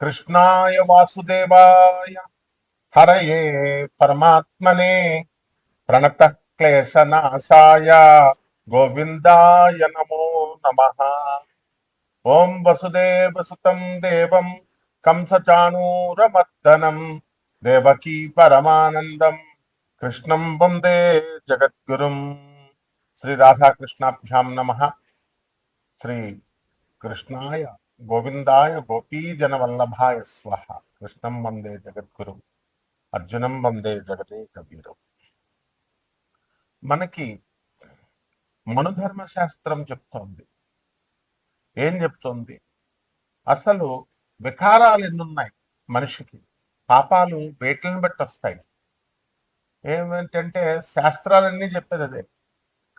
कृष्णाय वासुदेवाय हरये परमात्मने प्रणतः क्लेशनाशाय गोविंदाय नमो नमः। ओं वसुदेवसुतं देवं कंसचाणूरमर्दनं देवकी परमानंदं कृष्णं वंदे जगद्गुरुं। श्री राधा कृष्णाभ्यां नमः। श्री कृष्णाय गोविंदाय गोपीजनवल्लभाय स्वाहा। कृष्णं वंदे जगद्गुरुं అర్జునం వందే జగదే కబీరం. మనకి మనుధర్మ శాస్త్రం చెప్తోంది. ఏం చెప్తోంది? అసలు వికారాలు ఎన్నున్నాయి మనిషికి, పాపాలు వేట్లను బట్టి వస్తాయి. ఏమిటంటే శాస్త్రాలన్నీ చెప్పేది అదే: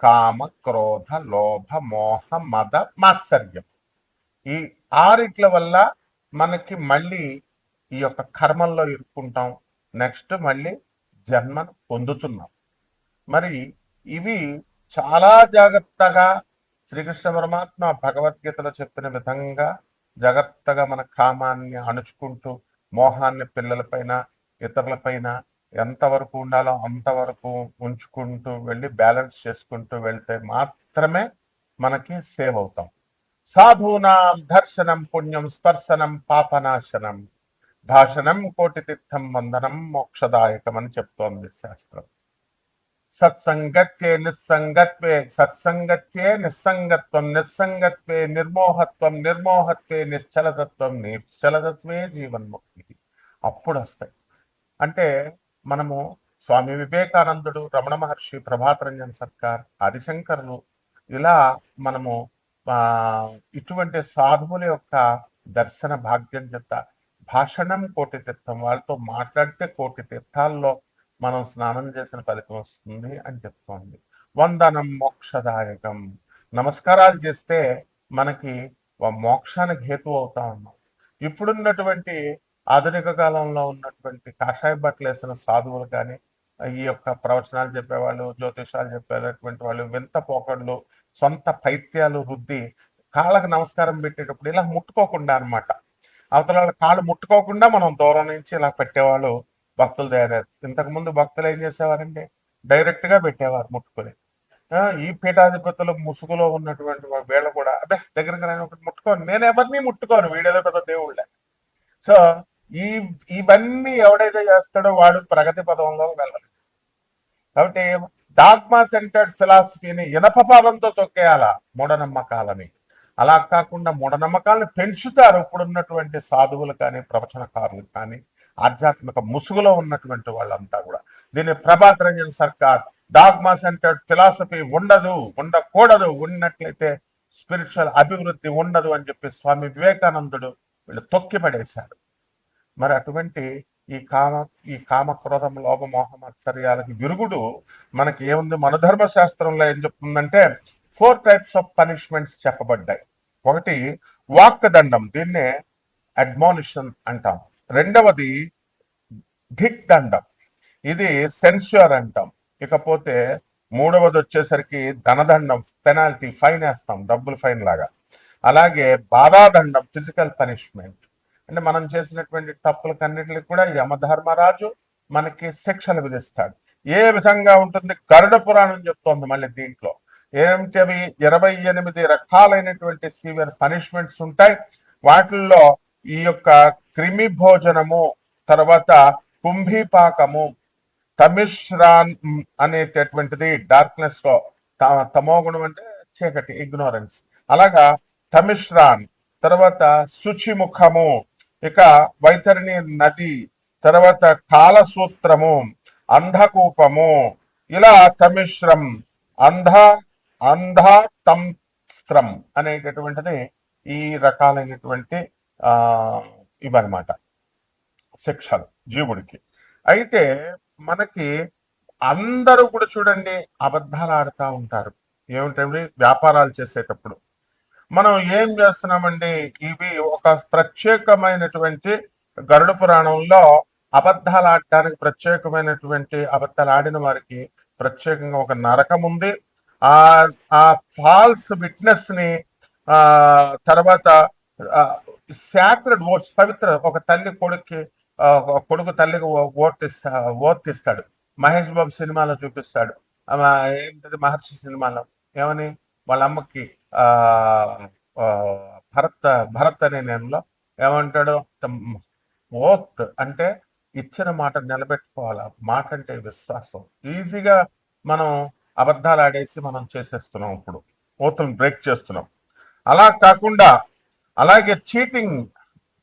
కామ, క్రోధ, లోభ, మోహ, మద, మాత్సర్యం. ఈ ఆరిట్ల వల్ల మనకి మళ్ళీ ఈ యొక్క కర్మల్లో ఇరుక్కుంటాం. నెక్స్ట్ మళ్ళీ జన్మను పొందుతున్నాం. మరి ఇవి చాలా జాగ్రత్తగా శ్రీకృష్ణ పరమాత్మ భగవద్గీతలో చెప్పిన విధంగా జాగ్రత్తగా మన కామాన్ని అణుచుకుంటూ, మోహాన్ని పిల్లలపైన ఇతరులపైన ఎంతవరకు ఉండాలో అంతవరకు ఉంచుకుంటూ వెళ్ళి బ్యాలెన్స్ చేసుకుంటూ వెళ్తే మాత్రమే మనకి సేవ్ అవుతాం. సాధూనాం దర్శనం పుణ్యం స్పర్శనం పాపనాశనం భాషణం కోటి తీర్థం వందనం మోక్షదాయకం అని చెప్తోంది శాస్త్రం. సత్సంగత్యే నిస్సంగత్వే సత్సంగత్యే నిస్సంగత్వం నిస్సంగత్వే నిర్మోహత్వం నిర్మోహత్వే నిశ్చలతత్వం నిశ్చలతత్వే జీవన్ముక్తి. అప్పుడు వస్తాయి. అంటే మనము స్వామి వివేకానందుడు, రమణ మహర్షి, ప్రభాత్ రంజన్ సర్కార్, ఆదిశంకరులు, ఇలా మనము ఇటువంటి సాధువుల యొక్క దర్శన భాగ్యం చేత భాషణం కోటి తీర్థం, వాళ్ళతో మాట్లాడితే కోటి తీర్థాల్లో మనం స్నానం చేసిన ఫలితం వస్తుంది అని చెప్తోంది. వందనం మోక్షదాయకం, నమస్కారాలు చేస్తే మనకి మోక్షానికి హేతు అవుతా ఉన్నాం. ఇప్పుడున్నటువంటి ఆధునిక కాలంలో ఉన్నటువంటి కాషాయ బట్టలు వేసిన సాధువులు కానీ, ఈ యొక్క ప్రవచనాలు చెప్పేవాళ్ళు, జ్యోతిషాలు చెప్పేటటువంటి వాళ్ళు వింత పోకళ్ళు, సొంత పైత్యాలు రుద్ది కాళ్ళకు నమస్కారం పెట్టేటప్పుడు ఇలా ముట్టుకోకుండా అనమాట, అవతల వాళ్ళ కాళ్ళు ముట్టుకోకుండా మనం దూరం నుంచి ఇలా పెట్టేవాళ్ళు భక్తులు తయారయ్యారు. ఇంతకుముందు భక్తులు ఏం చేసేవారండి? డైరెక్ట్ గా పెట్టేవారు ముట్టుకొని. ఈ పీఠాధిపతులు ముసుగులో ఉన్నటువంటి వీళ్ళు కూడా అదే దగ్గరికి నేను ఒకటి ముట్టుకోను, నేను ఎవరిని ముట్టుకోను, వీడేదో పెద్ద దేవుళ్ళే. సో ఈ ఇవన్నీ ఎవడైతే చేస్తాడో వాడు ప్రగతి పదంలో వెళ్ళాలి. కాబట్టి డాగ్మా సెంటర్డ్ ఫిలాసఫీని ఇనపపాదంతో తొక్కేయాల మూఢనమ్మకాలని. అలా కాకుండా మూఢనమ్మకాలను పెంచుతారు ఇప్పుడున్నటువంటి సాధువులు కానీ, ప్రవచనకారులు కానీ, ఆధ్యాత్మిక ముసుగులో ఉన్నటువంటి వాళ్ళంతా కూడా. దీన్ని Prabhat Ranjan Sarkar dogma centred philosophy ఉండదు, ఉండకూడదు, ఉన్నట్లయితే స్పిరిచువల్ అభివృద్ధి ఉండదు అని చెప్పి స్వామి వివేకానందుడు వీళ్ళు తొక్కి పడేశాడు. మరి అటువంటి ఈ కామ క్రోధం లోభ మోహ మత్సర్యాలకి విరుగుడు మనకి ఏముంది? మనధర్మ శాస్త్రంలో ఏం చెప్తుందంటే 4 టైప్స్ ఆఫ్ పనిష్మెంట్స్ చెప్పబడ్డాయి. ఒకటి వాక్ దండం, దీన్నే అడ్మానిషన్ అంటాం. రెండవది ధిక్ దండం, ఇది సెన్ష్యూర్ అంటాం. ఇకపోతే మూడవది వచ్చేసరికి ధనదండం, పెనాల్టీ, ఫైన్ వేస్తాం, డబ్బులు ఫైన్ లాగా. అలాగే బాధాదండం, ఫిజికల్ పనిష్మెంట్. అంటే మనం చేసినటువంటి తప్పులకన్నిటికి కూడా యమధర్మరాజు మనకి శిక్షలు విధిస్తాడు. ఏ విధంగా ఉంటుంది? గరుడ పురాణం చెప్తోంది మళ్ళీ దీంట్లో. ఏమిటవి? 28 రకాలైనటువంటి సివియర్ పనిష్మెంట్స్ ఉంటాయి. వాటిల్లో ఈ యొక్క క్రిమి భోజనము, తర్వాత కుంభీపాకము, తమిశ్రాన్ అనేటటువంటిది డార్క్నెస్ లో, తమోగుణం అంటే చీకటి, ఇగ్నోరెన్స్, అలాగా తమిశ్రాన్, తర్వాత శుచిముఖము, ఇక వైతరిణి నది, తర్వాత కాలసూత్రము, అంధకూపము, ఇలా తమిశ్రం, అంధతంస్త్రం అనేటటువంటిది ఈ రకాలైనటువంటి ఇవన్నమాట శిక్షలు జీవుడికి. అయితే మనకి అందరూ కూడా చూడండి అబద్ధాలు ఆడుతూ ఉంటారు. ఏమిటంటే వ్యాపారాలు చేసేటప్పుడు మనం ఏం చేస్తున్నామండి? ఇవి ఒక ప్రత్యేకమైనటువంటి గరుడ పురాణంలో అబద్ధాలు ఆడటానికి ప్రత్యేకమైనటువంటి అబద్ధాలు ఆడిన వారికి ప్రత్యేకంగా ఒక నరకం ఉంది. ఆ ఫాల్స్ విట్నెస్ ని తర్వాత సాక్రెడ్ ఓట్స్, పవిత్ర. ఒక తల్లి కొడుక్కి ఒక కొడుకు తల్లికి ఓట్ ఇస్తాడు. మహేష్ బాబు సినిమాలో చూపిస్తాడు. ఏంటది మహర్షి సినిమాలో ఏమని వాళ్ళ అమ్మకి ఆ ఆ, భరత్ భరత్ అనే నేనులో ఏమంటాడు, ఓత్ అంటే ఇచ్చిన మాట నిలబెట్టుకోవాలి. మాట అంటే విశ్వాసం. ఈజీగా మనం అబద్ధాలు ఆడేసి మనం చేసేస్తున్నాం, ఇప్పుడు ఓతులు బ్రేక్ చేస్తున్నాం. అలా కాకుండా అలాగే చీటింగ్,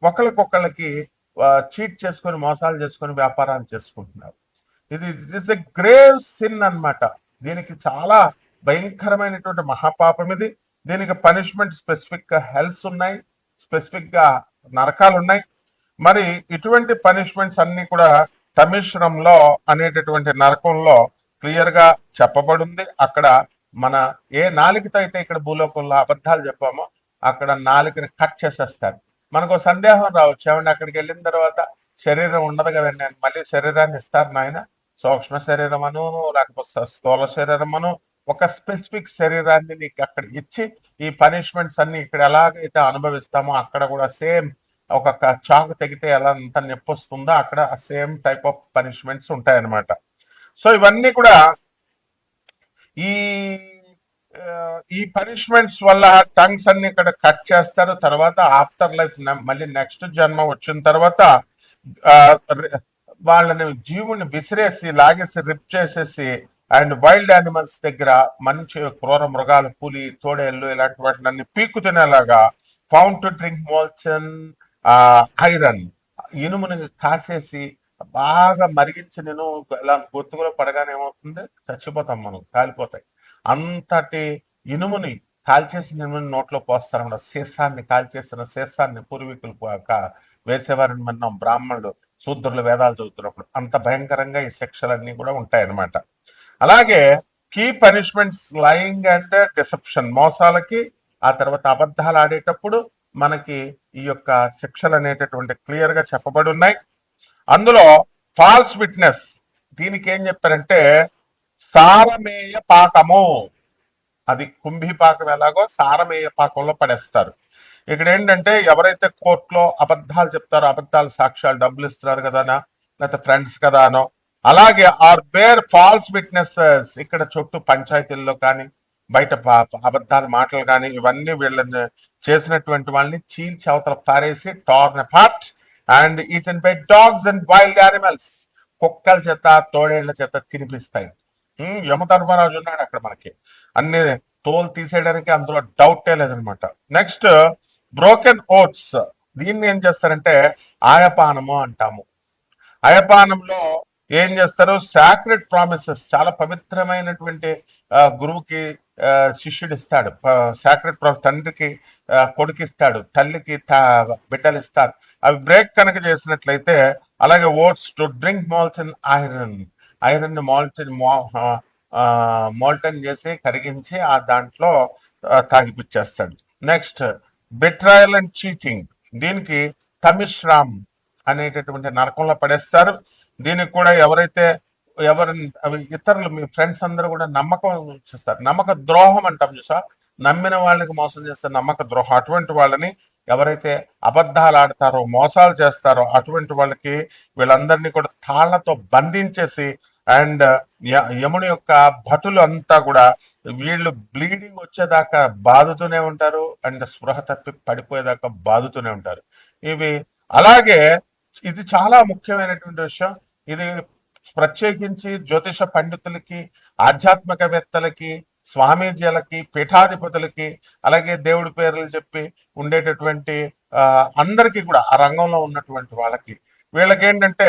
ఒకరికొకళ్ళకి చీట్ చేసుకొని మోసాలు చేసుకొని వ్యాపారాలు చేసుకుంటున్నారు. ఇది ఇస్ ఎ గ్రేవ్ సిన్ అన్నమాట. దీనికి చాలా భయంకరమైనటువంటి మహాపాపం ఇది. దీనికి పనిష్మెంట్ స్పెసిఫిక్ గా హెల్స్ ఉన్నాయి, స్పెసిఫిక్ గా నరకాలు ఉన్నాయి. మరి ఇటువంటి పనిష్మెంట్స్ అన్ని కూడా తమిశ్రంలో అనేటటువంటి నరకంలో క్లియర్ గా చెప్పబడింది. అక్కడ మన ఏ నాలుకతో అయితే ఇక్కడ భూలోకంలో అబద్ధాలు చెప్పామో అక్కడ నాలుకని కట్ చేసేస్తారు. మనకు సందేహం రావచ్చు, ఏమంటే అక్కడికి వెళ్ళిన తర్వాత శరీరం ఉండదు కదండి అని. మళ్ళీ శరీరాన్ని ఇస్తారు నాయన, సూక్ష్మ శరీరం అను లేకపోతే స్థూల శరీరం అను, ఒక స్పెసిఫిక్ శరీరాన్ని నీకు అక్కడ ఇచ్చి ఈ పనిష్మెంట్స్ అన్ని ఇక్కడ ఎలాగైతే అనుభవిస్తామో అక్కడ కూడా సేమ్ ఒక చాకు తెగితే ఎలా అంత నొప్పి వస్తుందో అక్కడ సేమ్ టైప్ ఆఫ్ పనిష్మెంట్స్ ఉంటాయన్నమాట. సో ఇవన్నీ కూడా ఈ ఈ పనిష్మెంట్స్ వల్ల టంగ్స్ అన్ని ఇక్కడ కట్ చేస్తారు. తర్వాత ఆఫ్టర్ లైఫ్ మళ్ళీ నెక్స్ట్ జన్మ వచ్చిన తర్వాత వాళ్ళని జీవుని విసిరేసి లాగేసి రిప్ చేసేసి అండ్ వైల్డ్ యానిమల్స్ దగ్గర మంచి క్రూర మృగాలు, పులి, తోడేళ్ళు ఇలాంటి వాటిని పీక్కు తినేలాగా ఫౌండ్ టు డ్రింక్ మోల్చన్ ఐరన్, ఇనుముని కాసేసి బాగా మరిగించి నేను ఇలా గొంతుకులో పడగానే ఏమవుతుంది, చచ్చిపోతాం మనం, కాలిపోతాయి. అంతటి ఇనుముని కాల్చేసిన ఇనుముని నోట్లో పోస్తారన్నమాట. సీసాన్ని కాల్చేసిన సీసాన్ని పూర్వీకులు వేసేవారని మనం బ్రాహ్మణులు శూద్రులు వేదాలు చదువుతున్నప్పుడు అంత భయంకరంగా ఈ శిక్షలన్నీ కూడా ఉంటాయన్నమాట. అలాగే key punishments lying and deception, మోసాలకి ఆ తర్వాత అబద్ధాలు ఆడేటప్పుడు మనకి ఈ యొక్క శిక్షలు అనేటటువంటి క్లియర్ గా చెప్పబడి ఉన్నాయి. అందులో ఫాల్స్ విట్నెస్, దీనికి ఏం చెప్పారంటే సారమేయ పాకము, అది కుంభీ పాకం ఎలాగో సారమేయ పాకంలో పడేస్తారు. ఇక్కడ ఏంటంటే ఎవరైతే కోర్టులో అబద్ధాలు చెప్తారో, అబద్ధాలు సాక్ష్యాలు డబ్బులు ఇస్తున్నారు కదానా లేకపోతే ఫ్రెండ్స్ కదానో, అలాగే ఆర్ బేర్ ఫాల్స్ విట్నెసెస్, ఇక్కడ చుట్టూ పంచాయతీల్లో కానీ బయట అబద్ధాల మాటలు కానీ ఇవన్నీ వీళ్ళని చేసినటువంటి వాళ్ళని చీల్చి అవతల పారేసి torn apart and eaten by dogs and wild animals, కుక్కల చేత తోడేళ్ల చేత తినిపిస్తాయి. యమధర్మరాజు ఉన్నాడు అక్కడ మనకి, అన్ని తోలు తీసేయడానికి అందులో డౌటే లేదనమాట. నెక్స్ట్ బ్రోకెన్ ఓట్స్, దీన్ని ఏం చేస్తారంటే ఆయపానము అంటాము. అయపానంలో ఏం చేస్తారు, సాక్రెడ్ ప్రామిసెస్, చాలా పవిత్రమైనటువంటి గురువుకి శిష్యుడు ఇస్తాడు సాక్రెడ్ ప్రామిస్, తండ్రికి కొడుకిస్తాడు, తల్లికి బిడ్డలు ఇస్తారు. అవి బ్రేక్ కనుక చేసినట్లయితే, అలాగే oats to drink molten iron, iron molten చేసి కరిగించి ఆ దాంట్లో తాగిపిచ్చేస్తాడు. నెక్స్ట్ బిట్రాయల్ అండ్ చీటింగ్, దీనికి తమిశ్రామ్ అనేటటువంటి నరకంలో పడేస్తారు. దీనికి కూడా ఎవరైతే ఇతరులు మీ ఫ్రెండ్స్ అందరూ కూడా నమ్మకం చేస్తారు, నమ్మక ద్రోహం అంటాం చూసా, నమ్మిన వాళ్ళకి మోసం చేస్తారు, నమ్మక ద్రోహం. అటువంటి వాళ్ళని ఎవరైతే అబద్ధాలు ఆడతారో, మోసాలు చేస్తారో అటువంటి వాళ్ళకి వీళ్ళందరినీ కూడా తాళ్లతో బంధించేసి అండ్ యముని యొక్క భటులు అంతా కూడా వీళ్ళు బ్లీడింగ్ వచ్చేదాకా బాదుతూనే ఉంటారు అండ్ స్పృహ తప్పి పడిపోయేదాకా బాదుతూనే ఉంటారు. ఇవి అలాగే ఇది చాలా ముఖ్యమైనటువంటి విషయం. ఇది ప్రత్యేకించి జ్యోతిష పండితులకి, ఆధ్యాత్మికవేత్తలకి, స్వామీజీలకి, పీఠాధిపతులకి, అలాగే దేవుడి పేర్లు చెప్పి ఉండేటటువంటి అందరికీ కూడా ఆ రంగంలో ఉన్నటువంటి వాళ్ళకి, వీళ్ళకి ఏంటంటే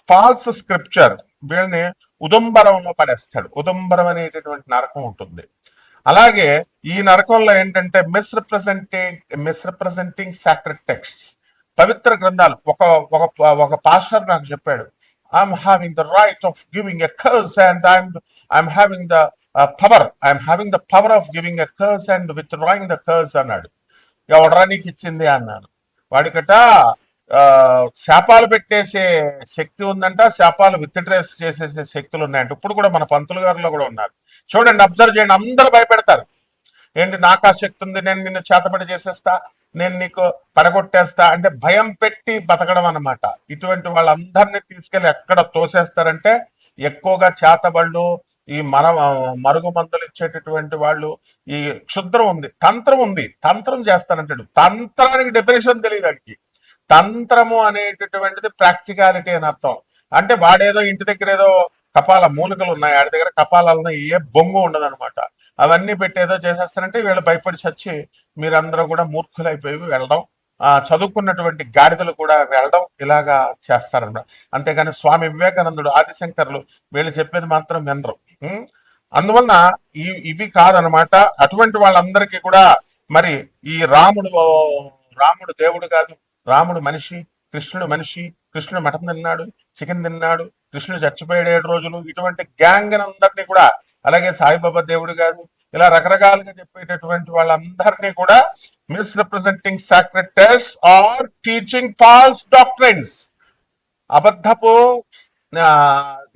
ఫాల్స్ స్క్రిప్చర్, వీళ్ళని ఉదంబరంలో పడేస్తాడు. ఉదంబరం అనేటటువంటి నరకం ఉంటుంది. అలాగే ఈ నరకంలో ఏంటంటే మిస్రిప్రజెంటింగ్ సాక్రెడ్ టెక్స్ట్, పవిత్ర గ్రంథాలు. ఒక ఒక ఒక పాస్టర్ నాకు చెప్పాడు, I'm having the right of giving a curse and I'm having the power of giving a curse and with drawing the curse అన్నాడు. ఎవడరా నీకు ఇచ్చింది అన్నాను. వాడికట శాపాలు పెట్టేసే శక్తి ఉందంట, శాపాలు విత్డ్రేస్ చేసేసే శక్తులు ఉన్నాయంట. ఇప్పుడు కూడా మన పంతులు గారిలో కూడా ఉన్నారు. చూడండి, అబ్జర్వ్ చేయండి, అందరూ భయపెడతారు. ఏంటి నాకు ఆ శక్తి ఉంది, నేను నిన్ను చేతబడి చేసేస్తా, నేను నీకు పడగొట్టేస్తా అంటే భయం పెట్టి బతకడం అన్నమాట. ఇటువంటి వాళ్ళందరినీ తీసుకెళ్లి ఎక్కడ తోసేస్తారంటే ఎక్కువగా చేతబళ్ళు, ఈ మరుగు మందులు ఇచ్చేటటువంటి వాళ్ళు, ఈ క్షుద్రం ఉంది, తంత్రం ఉంది, తంత్రం చేస్తానంటాడు. తంత్రానికి డెఫినేషన్ తెలియదు వాడికి. తంత్రము అనేటటువంటిది ప్రాక్టికాలిటీ అని అర్థం. అంటే వాడేదో ఇంటి దగ్గర ఏదో కపాల మూలికలు ఉన్నాయి, ఆడి దగ్గర కపాలాలను ఏ బొంగు ఉండదన్నమాట. అవన్నీ పెట్టి ఏదో చేసేస్తారంటే వీళ్ళు భయపడి చచ్చి మీరందరూ కూడా మూర్ఖులైపోయి వెళ్ళడం, చదువుకున్నటువంటి గాడిదలు కూడా వెళ్ళడం, ఇలాగా చేస్తారన్నమాట. అంతేగాని స్వామి వివేకానందుడు, ఆదిశంకర్లు వీళ్ళు చెప్పేది మాత్రం వినరు. అందువలన ఇవి కాదనమాట. అటువంటి వాళ్ళందరికీ కూడా మరి ఈ రాముడు దేవుడు కాదు, రాముడు మనిషి, కృష్ణుడు మనిషి, కృష్ణుడు మటన్ తిన్నాడు, చికెన్ తిన్నాడు, కృష్ణుడు చచ్చిపోయాడు 7 రోజులు, ఇటువంటి గ్యాంగ్ అందరినీ కూడా, అలాగే సాయిబాబా దేవుడు గారు, ఇలా రకరకాలుగా చెప్పేటటువంటి వాళ్ళందరినీ కూడా misrepresenting sacred text or teaching false doctrines, అబద్ధపు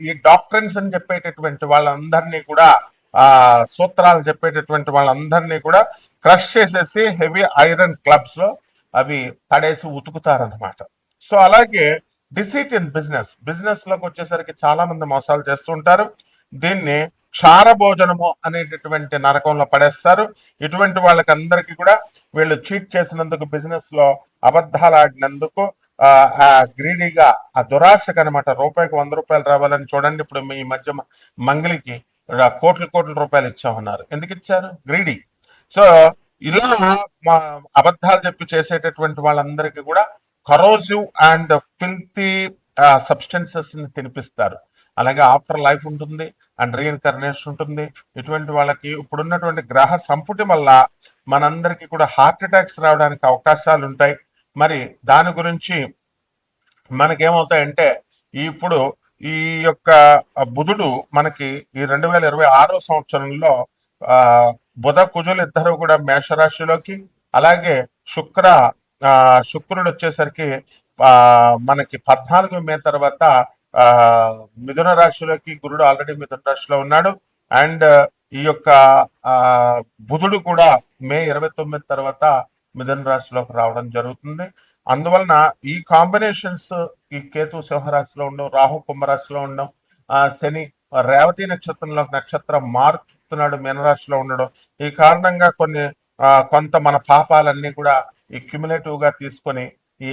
ఈ డాక్ట్రైన్స్ అని చెప్పేటటువంటి వాళ్ళందరినీ కూడా, సూత్రాలు చెప్పేటటువంటి వాళ్ళందరినీ కూడా క్రష్ చేసేసి హెవీ ఐరన్ క్లబ్స్ లో అవి పడేసి ఉతుకుతారనమాట. సో అలాగే డిసీట్ ఇన్ బిజినెస్ లోకి వచ్చేసరికి చాలా మంది మోసాలు చేస్తూ ఉంటారు. దీన్ని క్షార భోజనము అనేటటువంటి నరకంలో పడేస్తారు. ఇటువంటి వాళ్ళకి అందరికీ కూడా వీళ్ళు చీట్ చేసినందుకు, బిజినెస్ లో అబద్ధాలు ఆడినందుకు, గ్రీడీగా, ఆ దురాశకు అనమాట, రూపాయికి 100 రూపాయలు రావాలని. చూడండి, ఇప్పుడు ఈ మధ్య మంగళికి కోట్ల రూపాయలు ఇచ్చామన్నారు. ఎందుకు ఇచ్చారు? గ్రీడీ. సో ఇలా అబద్ధాలు చెప్పి చేసేటటువంటి వాళ్ళందరికీ కూడా కరోజివ్ అండ్ ఫిల్తీ సబ్స్టెన్సెస్ ని తినిపిస్తారు. అలాగే ఆఫ్టర్ లైఫ్ ఉంటుంది అండ్ రీఇన్కర్నేషన్ ఉంటుంది. ఇటువంటి వాళ్ళకి ఇప్పుడున్నటువంటి గ్రహ సంపుటి వల్ల మనందరికీ కూడా హార్ట్ అటాక్స్ రావడానికి అవకాశాలు ఉంటాయి. మరి దాని గురించి మనకేమవుతాయంటే, ఇప్పుడు ఈ యొక్క బుధుడు మనకి ఈ 2026 సంవత్సరంలో బుధ కుజులు ఇద్దరు కూడా మేషరాశిలోకి, అలాగే శుక్రుడు వచ్చేసరికి మనకి 14 మే తర్వాత మిథున రాశిలోకి, గురుడు ఆల్రెడీ మిథున రాశిలో ఉన్నాడు. అండ్ ఈ యొక్క బుధుడు కూడా మే 29 తర్వాత మిథున రాశిలోకి రావడం జరుగుతుంది. అందువలన ఈ కాంబినేషన్స్, ఈ కేతు సింహరాశిలో ఉండడం, రాహు కుంభరాశిలో ఉండడం, శని రేవతి నక్షత్రం మారుతున్నాడు మీనరాశిలో ఉండడం, ఈ కారణంగా కొంత మన పాపాలన్నీ కూడా ఈ క్యుములేటివ్ గా తీసుకొని ఈ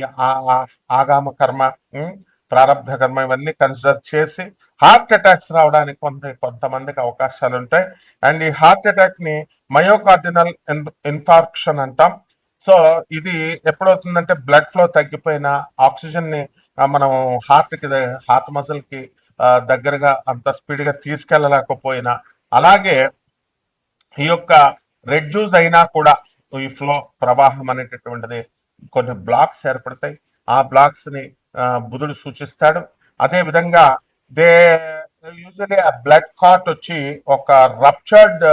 ఆగామ కర్మ, ప్రారంభ కర్మ ఇవన్నీ కన్సిడర్ చేసి హార్ట్ అటాక్స్ రావడానికి కొంతమందికి అవకాశాలు ఉంటాయి. అండ్ ఈ హార్ట్ అటాక్ ని మయోకార్డినల్ ఇన్ఫార్క్షన్ అంటాం. సో ఇది ఎప్పుడవుతుందంటే బ్లడ్ ఫ్లో తగ్గిపోయినా, ఆక్సిజన్ ని మనం హార్ట్ మజిల్ కి దగ్గరగా అంత స్పీడ్ గా తీసుకెళ్ళలేకపోయినా, అలాగే ఈ యొక్క రెడ్యూస్ అయినా కూడా ఈ ఫ్లో ప్రవాహం అనేటటువంటిది కొన్ని బ్లాక్స్ ఏర్పడతాయి. ఆ బ్లాక్స్ ని బుధుడు సూచిస్తాడు. అదే విధంగా యూజువల్లీ ఆ బ్లడ్ క్లాట్ వచ్చి ఒక రప్చర్డ్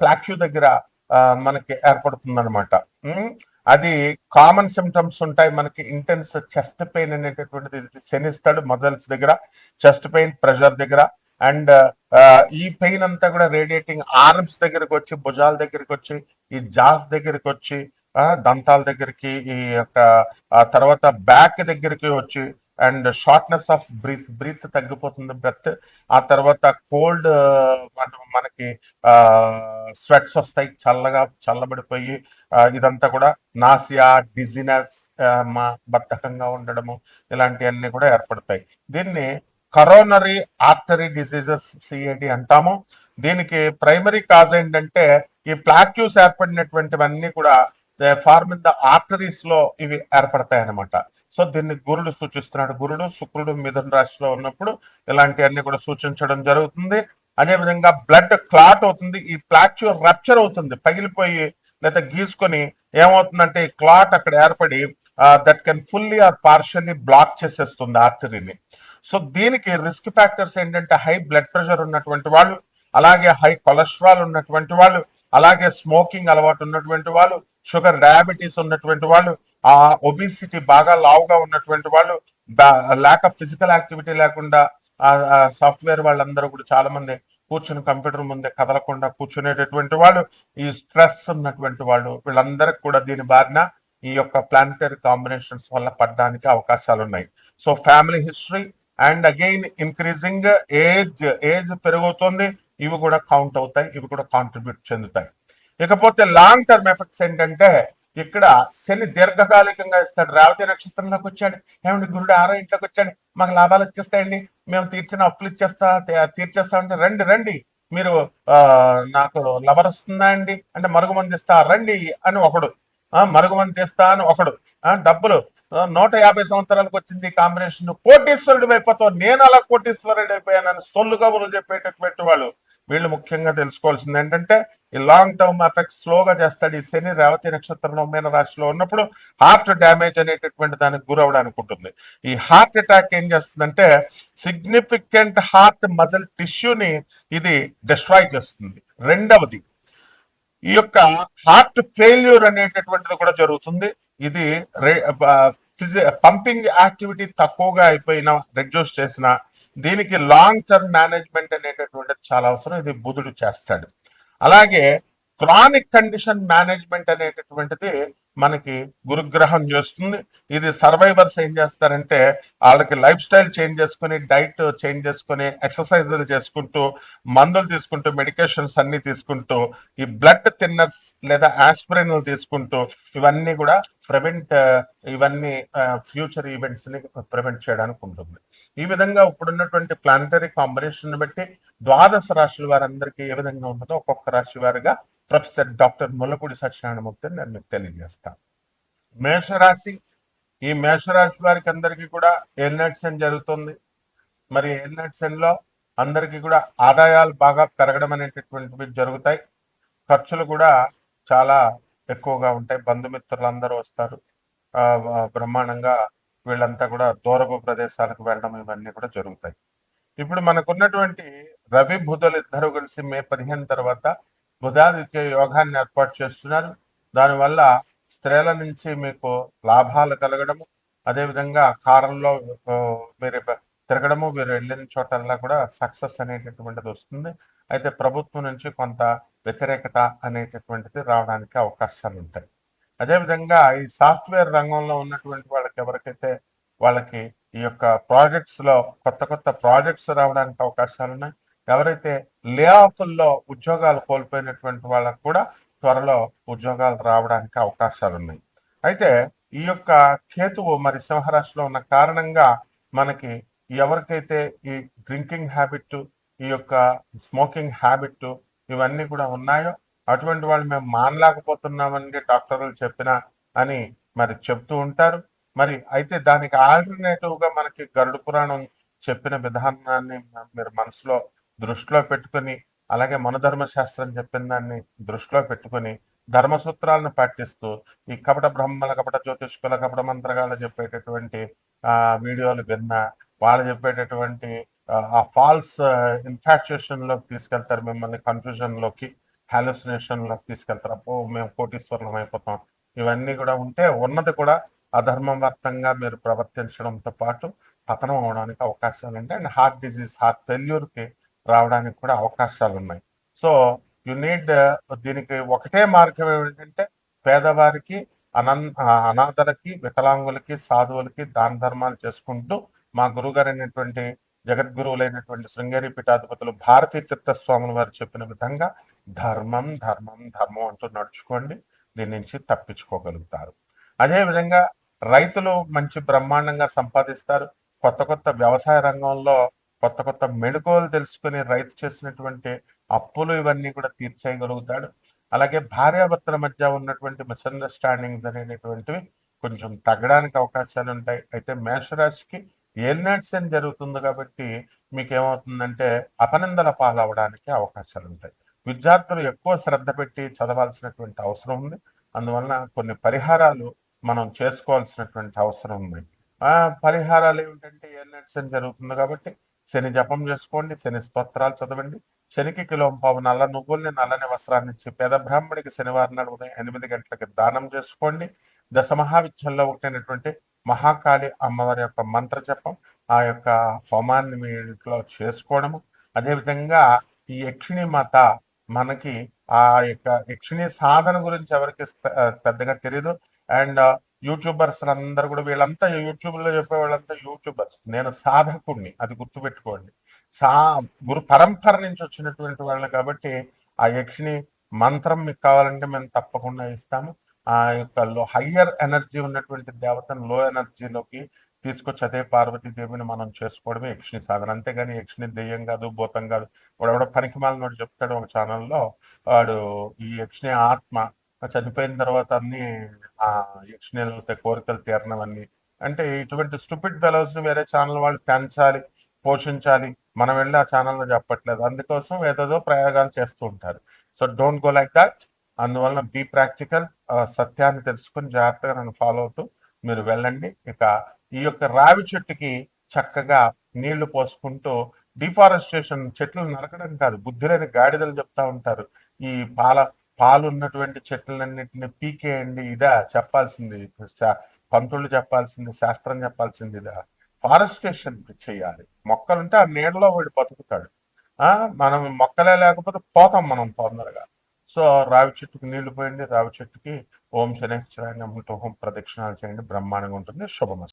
ప్లాక్యూ దగ్గర మనకి ఏర్పడుతుంది అనమాట. అది కామన్ సిమ్టమ్స్ ఉంటాయి మనకి. ఇంటెన్స్ చెస్ట్ పెయిన్ అనేటటువంటిది శనిస్తాడు మజిల్స్ దగ్గర, చెస్ట్ పెయిన్, ప్రెషర్ దగ్గర. అండ్ ఈ పెయిన్ అంతా కూడా రేడియేటింగ్ ఆర్మ్స్ దగ్గరకు వచ్చి, భుజాల దగ్గరికి వచ్చి, ఈ జాస్ దగ్గరికి వచ్చి, దంతాల దగ్గరికి, ఈ యొక్క తర్వాత బ్యాక్ దగ్గరికి వచ్చి, అండ్ షార్ట్నెస్ ఆఫ్ బ్రీత్ తగ్గిపోతుంది, బ్రెత్. ఆ తర్వాత కోల్డ్, మనకి స్వెట్స్ వస్తాయి, చల్లబడిపోయి ఇదంతా కూడా నాసియా, డిజినెస్, బద్ధకంగా ఉండడము, ఇలాంటివన్నీ కూడా ఏర్పడతాయి. దీన్ని కరోనరీ ఆర్టరీ డిసీజెస్, సిఏడి అంటాము. దీనికి ప్రైమరీ కాజ్ ఏంటంటే ఈ ప్లాక్యూస్ ఏర్పడినటువంటివన్నీ కూడా ఫార్మ్ ఇన్ ద ఆర్టరీస్ లో ఇవి ఏర్పడతాయి అనమాట. సో దీన్ని గురుడు సూచిస్తున్నాడు. గురుడు శుక్రుడు మిథున రాశిలో ఉన్నప్పుడు ఇలాంటివన్నీ కూడా సూచించడం జరుగుతుంది. అదేవిధంగా బ్లడ్ క్లాట్ అవుతుంది, ఈ ప్లాక్యూ రప్చర్ అవుతుంది, పగిలిపోయి లేదా గీసుకొని ఏమవుతుందంటే ఈ క్లాట్ అక్కడ ఏర్పడి that can fully or partially block చేసేస్తుంది ఆర్టరీని. సో దీనికి రిస్క్ ఫ్యాక్టర్స్ ఏంటంటే హై బ్లడ్ ప్రెషర్ ఉన్నటువంటి వాళ్ళు, అలాగే హై కొలెస్ట్రాల్ ఉన్నటువంటి వాళ్ళు, అలాగే స్మోకింగ్ అలవాటు ఉన్నటువంటి వాళ్ళు, షుగర్ డయాబెటీస్ ఉన్నటువంటి వాళ్ళు, ఒబిసిటీ బాగా లావుగా ఉన్నటువంటి వాళ్ళు, ల్యాక్ ఆఫ్ ఫిజికల్ యాక్టివిటీ లేకుండా, సాఫ్ట్వేర్ వాళ్ళందరూ కూడా చాలా మంది కూర్చుని కంప్యూటర్ ముందే కదలకుండా కూర్చునేటటువంటి వాళ్ళు, ఈ స్ట్రెస్ ఉన్నటువంటి వాళ్ళు, వీళ్ళందరికి కూడా దీని బారిన ఈ యొక్క ప్లానటరీ కాంబినేషన్స్ వల్ల పడడానికి అవకాశాలు ఉన్నాయి. So family history and again increasing age పెరుగుతుంది, ఇవి కూడా కౌంట్ అవుతాయి, ఇవి కూడా కాంట్రిబ్యూట్ చెందుతాయి. ఇకపోతే లాంగ్ టర్మ్ ఎఫెక్ట్స్ ఏంటంటే ఇక్కడ శని దీర్ఘకాలికంగా ఇస్తాడు. రేవతి నక్షత్రంలోకి వచ్చాడు, ఏమంటే గురుడు 6వ ఇంట్లోకి వచ్చాడు, మాకు లాభాలు వచ్చేస్తాయండి, మేము తీర్చిన అప్పులు తీర్చేస్తామంటే రండి రండి మీరు నాకు లవర్ వస్తుందా అండి అంటే మరుగుమంది ఇస్తా రండి అని ఒకడు, మరుగుమంది ఇస్తా అని ఒకడు, డబ్బులు 150 సంవత్సరాలకు వచ్చింది కాంబినేషన్, కోటీశ్వరుడు అయిపోతావు, నేను అలా కోటీశ్వరుడు అయిపోయానని సొల్లు కబుర్లు చెప్పేటటువంటి వాళ్ళు. వీళ్ళు ముఖ్యంగా తెలుసుకోవాల్సింది ఏంటంటే ఈ లాంగ్ టర్మ్ ఎఫెక్ట్స్ స్లోగా చేస్తాడు. ఈ శని రేవతి నక్షత్రంలో మీన రాశిలో ఉన్నప్పుడు హార్ట్ డ్యామేజ్ అనేటటువంటి దానికి గురవడానికి ఉంటుంది. ఈ హార్ట్ అటాక్ ఏం చేస్తుందంటే సిగ్నిఫికెంట్ హార్ట్ మజిల్ టిష్యూని ఇది డిస్ట్రాయ్ చేస్తుంది. రెండవది ఈ యొక్క హార్ట్ ఫెయిల్యూర్ అనేటటువంటిది కూడా జరుగుతుంది. ఇది పంపింగ్ యాక్టివిటీ తక్కువగా అయిపోయినా రెడ్యూస్ చేసిన దీనికి లాంగ్ టర్మ్ మేనేజ్మెంట్ అనేటటువంటిది చాలా అవసరం, ఇది బుధుడు చేస్తాడు. అలాగే క్రానిక్ కండిషన్ మేనేజ్మెంట్ అనేటటువంటిది మనకి గురుగ్రహం చేస్తుంది. ఇది సర్వైవర్స్ ఏం చేస్తారంటే వాళ్ళకి లైఫ్ స్టైల్ చేంజ్ చేసుకుని, డైట్ చేంజ్ చేసుకుని, ఎక్సర్సైజులు చేసుకుంటూ, మందులు తీసుకుంటూ, మెడికేషన్స్ అన్ని తీసుకుంటూ, ఈ బ్లడ్ థిన్నర్స్ లేదా ఆస్పిరిన్లు తీసుకుంటూ ఇవన్నీ కూడా ఇవన్నీ ఫ్యూచర్ ఈవెంట్స్ ని ప్రివెంట్ చేయడానికి ఉంటుంది. ఈ విధంగా ఇప్పుడున్నటువంటి ప్లానటరీ కాంబినేషన్ బట్టి ద్వాదశ రాశుల వారందరికీ ఏ విధంగా ఉంటుందో ఒక్కొక్క రాశి వారిగా ప్రొఫెసర్ డాక్టర్ ముల్లపూడి సత్యనారాయణమూర్తిని నేను మీకు తెలియజేస్తాను. మేషరాశి, ఈ మేషరాశి వారికి అందరికీ కూడా ఏలినాటి జరుగుతుంది. మరి ఏలినాటి లో అందరికీ కూడా ఆదాయాలు బాగా పెరగడం అనేటటువంటివి జరుగుతాయి. ఖర్చులు కూడా చాలా ఎక్కువగా ఉంటాయి. బంధుమిత్రులందరూ వస్తారు, బ్రహ్మాండంగా వీళ్ళంతా కూడా దూరపు ప్రదేశాలకు వెళ్ళడం ఇవన్నీ కూడా జరుగుతాయి. ఇప్పుడు మనకున్నటువంటి రవి బుధులు ఇద్దరు కలిసి మే 15 తర్వాత బుధాదిత్య యోగాన్ని ఏర్పాటు చేస్తున్నారు. దానివల్ల స్త్రీల నుంచి మీకు లాభాలు కలగడము, అదేవిధంగా కారంలో మీరు తిరగడము, మీరు వెళ్ళిన చోటల్లా కూడా సక్సెస్ అనేటటువంటిది వస్తుంది. అయితే ప్రభుత్వం నుంచి కొంత వ్యతిరేకత అనేటటువంటిది రావడానికి అవకాశాలు ఉంటాయి. అదేవిధంగా ఈ సాఫ్ట్వేర్ రంగంలో ఉన్నటువంటి వాళ్ళకి ఎవరికైతే వాళ్ళకి ఈ యొక్క ప్రాజెక్ట్స్ లో కొత్త కొత్త ప్రాజెక్ట్స్ రావడానికి అవకాశాలు ఉన్నాయి. ఎవరైతే లే ఆఫ్ల్లో ఉద్యోగాలు కోల్పోయినటువంటి వాళ్ళకు కూడా త్వరలో ఉద్యోగాలు రావడానికి అవకాశాలు ఉన్నాయి. అయితే ఈ యొక్క కేతువు మరి సింహరాశిలో ఉన్న కారణంగా మనకి ఎవరికైతే ఈ డ్రింకింగ్ హ్యాబిట్, ఈ యొక్క స్మోకింగ్ హ్యాబిట్ ఇవన్నీ కూడా ఉన్నాయో అటువంటి వాళ్ళు మేము మానలేకపోతున్నామని డాక్టర్లు చెప్పినా అని మరి చెప్తూ ఉంటారు. మరి అయితే దానికి ఆల్టర్నేటివ్ గా మనకి గరుడ పురాణం చెప్పిన విధానాన్ని మీరు మనసులో దృష్టిలో పెట్టుకుని, అలాగే మనధర్మ శాస్త్రం చెప్పిన దాన్ని దృష్టిలో పెట్టుకుని ధర్మసూత్రాలను పాటిస్తూ ఈ కపట బ్రహ్మల, కపట జ్యోతిష్కుల, కపట మంత్రగాళ్ళు చెప్పేటటువంటి వీడియోలు విన్నా, వాళ్ళు చెప్పేటటువంటి ఆ ఫాల్స్ ఇన్ఫాక్చుయేషన్ లోకి తీసుకెళ్తారు, మిమ్మల్ని కన్ఫ్యూజన్ లోకి, హాలుసినేషన్ లోకి తీసుకెళ్తారు. అప్పో మేము కోటీశ్వరులం అయిపోతాం, ఇవన్నీ కూడా ఉంటే ఉన్నది కూడా అధర్మవర్తంగా మీరు ప్రవర్తించడంతో పాటు పతనం అవడానికి అవకాశాలు ఉంటాయి. అండ్ హార్ట్ డిజీజ్, హార్ట్ ఫెయిల్యూర్కి రావడానికి కూడా అవకాశాలు ఉన్నాయి. సో యు నీడ్ దీనికి ఒకటే మార్గం ఏమిటంటే పేదవారికి, అనాథలకి, వికలాంగులకి, సాధువులకి దాన ధర్మాలు చేసుకుంటూ మా గురుగారు అయినటువంటి జగద్గురువులైనటువంటి శృంగేరి పీఠాధిపతులు భారతీ తీర్థస్వాముల వారు చెప్పిన విధంగా ధర్మం ధర్మం ధర్మం అంటూ నడుచుకోండి, దీని నుంచి తప్పించుకోగలుగుతారు. అదేవిధంగా రైతులు మంచి బ్రహ్మాండంగా సంపాదిస్తారు. కొత్త కొత్త వ్యవసాయ రంగంలో కొత్త కొత్త మెళకువలు తెలుసుకుని రైతు చేసినటువంటి అప్పులు ఇవన్నీ కూడా తీర్చేయగలుగుతాడు. అలాగే భార్యాభర్తల మధ్య ఉన్నటువంటి మిస్అండర్స్టాండింగ్స్ అనేటువంటివి కొంచెం తగ్గడానికి అవకాశాలు ఉంటాయి. అయితే మేషరాశికి ఏలినాటి శని జరుగుతుంది కాబట్టి మీకు ఏమవుతుందంటే అపనిందల పాలవడానికి అవకాశాలు ఉంటాయి. విద్యార్థులు ఎక్కువ శ్రద్ధ పెట్టి చదవాల్సినటువంటి అవసరం ఉంది. అందువలన కొన్ని పరిహారాలు మనం చేసుకోవాల్సినటువంటి అవసరం ఉంది. పరిహారాలు ఏమిటంటే ఏలినాటి శని జరుగుతుంది కాబట్టి శని జపం చేసుకోండి, శని స్తోత్రాలు చదవండి, శనికి కిలోంపావు నల్ల నువ్వుల్ని, నల్లని వస్త్రాన్ని ఇచ్చి పేద బ్రాహ్మడికి శనివారం నాడు ఉదయం 8 గంటలకి దానం చేసుకోండి. దశ మహావిద్యల్లో ఒకటైనటువంటి మహాకాళి అమ్మవారి యొక్క మంత్ర జపం, ఆ యొక్క హోమాన్ని మీ ఇంట్లో చేసుకోవడము. అదేవిధంగా ఈ యక్షిణి మాత మనకి ఆ యొక్క యక్షిణి సాధన గురించి ఎవరికి పెద్దగా తెలియదు. అండ్ యూట్యూబర్స్ అందరు కూడా వీళ్ళంతా యూట్యూబ్లో చెప్పే వాళ్ళంతా యూట్యూబర్స్. నేను సాధకుణ్ణి, అది గుర్తుపెట్టుకోండి. సా గురు పరంపర నుంచి వచ్చినటువంటి వాళ్ళు కాబట్టి ఆ యక్షిని మంత్రం మీకు కావాలంటే మేము తప్పకుండా ఇస్తాము. ఆ యొక్క హయ్యర్ ఎనర్జీ ఉన్నటువంటి దేవతను లో ఎనర్జీలోకి తీసుకొచ్చి అదే పార్వతీదేవిని మనం చేసుకోవడమే యక్షిని సాధన. అంతేగాని యక్షిని దెయ్యం కాదు, భూతం కాదు. వాడు పనికిమాలిన వాడు చెప్తాడు ఒక ఛానల్లో, వాడు ఈ యక్షిని ఆత్మ చనిపోయిన తర్వాత అన్ని ఆ యక్షిణీలతో కోరికలు తీరనవన్నీ. అంటే ఇటువంటి స్టూపిడ్ ఫెలోస్ ని వేరే ఛానల్ వాళ్ళు పెంచాలి, పోషించాలి. మనం వెళ్ళి ఆ ఛానల్లో చెప్పట్లేదు. అందుకోసం ఏదేదో ప్రయోగాలు చేస్తూ ఉంటారు. So don't go like that. అందువలన బీ ప్రాక్టికల్. సత్యాన్ని తెలుసుకుని జాగ్రత్తగా నన్ను ఫాలో అవుతూ మీరు వెళ్ళండి. ఇక ఈ యొక్క రావి చెట్టుకి చక్కగా నీళ్లు పోసుకుంటూ, డిఫారెస్టేషన్, చెట్లు నరకడం కాదు, బుద్ధి లేని గాడిదలు చెప్తా ఉంటారు. ఈ పాలు ఉన్నటువంటి చెట్లన్నింటిని పీకేయండి, ఇదా చెప్పాల్సింది? పంతులు చెప్పాల్సింది, శాస్త్రం చెప్పాల్సింది ఇదా? ఫారెస్టేషన్ చేయాలి. మొక్కలుంటే ఆ నీడలో వాడు బతుకుతాడు. మనం మొక్కలే లేకపోతే పోతాం మనం తొందరగా. సో రావి చెట్టుకి నీళ్లు పోయండి, రావి చెట్టుకి ఓం శనేశ్వరాయ నమః ప్రదక్షిణాలు చేయండి, బ్రహ్మాండంగా ఉంటుంది. శుభమస్తు.